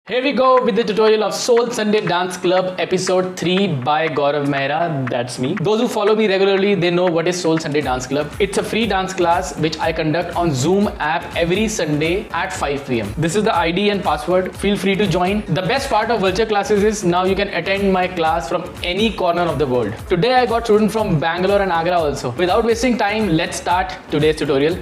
Here we go with the tutorial of Soul Sunday Dance Club episode 3 by Gaurav Mehra. That's me. Those who follow me regularly, they know what is Soul Sunday Dance Club. It's a free dance class which I conduct on Zoom app every Sunday at 5 p.m. This is the ID and password. Feel free to join. The best part of virtual classes is now you can attend my class from any corner of the world. Today I got students from Bangalore and Agra also. Without wasting time, let's start today's tutorial.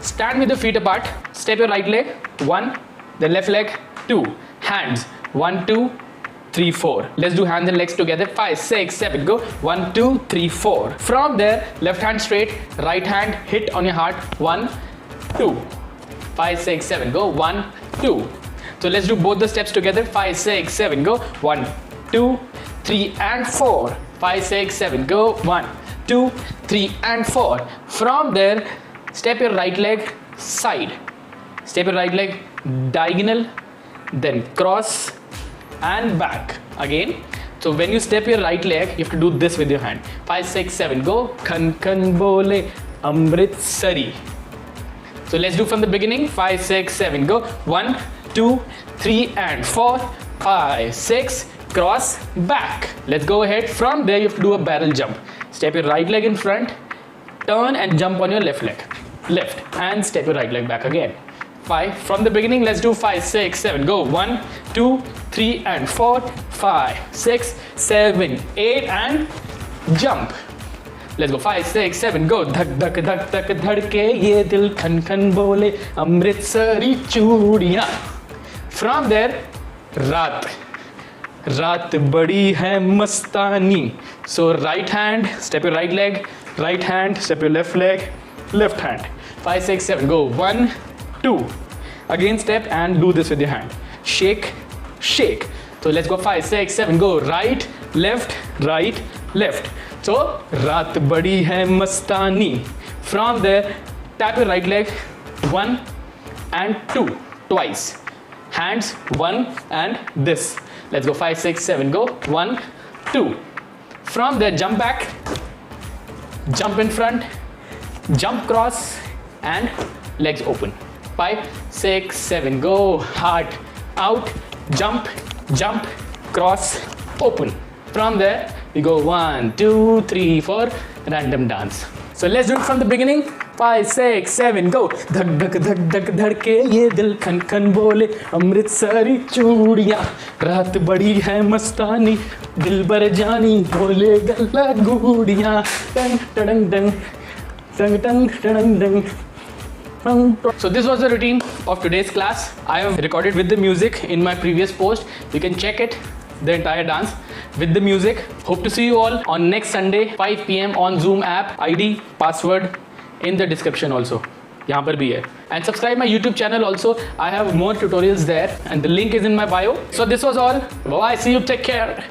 Stand with the feet apart. Step your right leg, 1, the left leg, 2. Hands, 1, 2, 3, 4. Let's do hands and legs together. 5, 6, 7, go. 1, 2, 3, 4. From there, left hand straight, right hand hit on your heart. 1, 2, 5, 6, 7, go. 1, 2. So let's do both the steps together. 5, 6, 7, go. 1, 2, 3, and 4. 5, 6, 7, go. 1, 2, 3, and 4. From there, step your right leg side, step your right leg diagonal, then cross and back again. So when you step your right leg, you have to do this with your hand. 5, 6, 7, go. Khan khan bole Amritsari. So let's do from the beginning. 5, 6, 7, go. 1, 2, 3, and 4. 5, 6, cross, back. Let's go ahead. From there, you have to do a barrel jump. Step your right leg in front, turn and jump on your left leg. Left and step your right leg back again. 5 from the beginning. Let's do 5, 6, 7, go. 1, 2, 3, and 4. 5, 6, 7, 8, and jump. Let's go. 5, 6, 7, go. Dhak dhak dhak dhak dhadke ye dil khan khan bole Amritsari chudiyan. From there, raat badi hai mastani. So right hand, step your right leg, right hand, step your left leg, left hand. 5, 6, 7, go. 1, 2. Again step and do this with your hand. Shake, shake. So let's go. 5, 6, 7, go. Right, left, right, left. So raat badi hai mastani. From there, tap your right leg, 1 and 2 twice. Hands, 1 and this. Let's go. 5, 6, 7, go. 1, 2. From there, jump back, jump in front, jump cross and legs open. 5, 6, 7, go. Heart out, jump, jump, cross, open. From there we go 1, 2, 3, 4, random dance. So let's do it from the beginning. 5, 6, 7, go. Dhak dhak dhak dhak dhadke ye dil khan khan bole Amritsari chudiyan. Raat badi hai mastani, dilbar jani bole galla gudiyan. Dang dang dang. So this was the routine of today's class. I have recorded with the music in my previous post. You can check it, the entire dance with the music. Hope to see you all on next Sunday 5 p.m. on Zoom app. ID, password in the description also. यहाँ पर भी है. And subscribe my YouTube channel also. I have more tutorials there and the link is in my bio. So this was all. Bye. See you. Take care.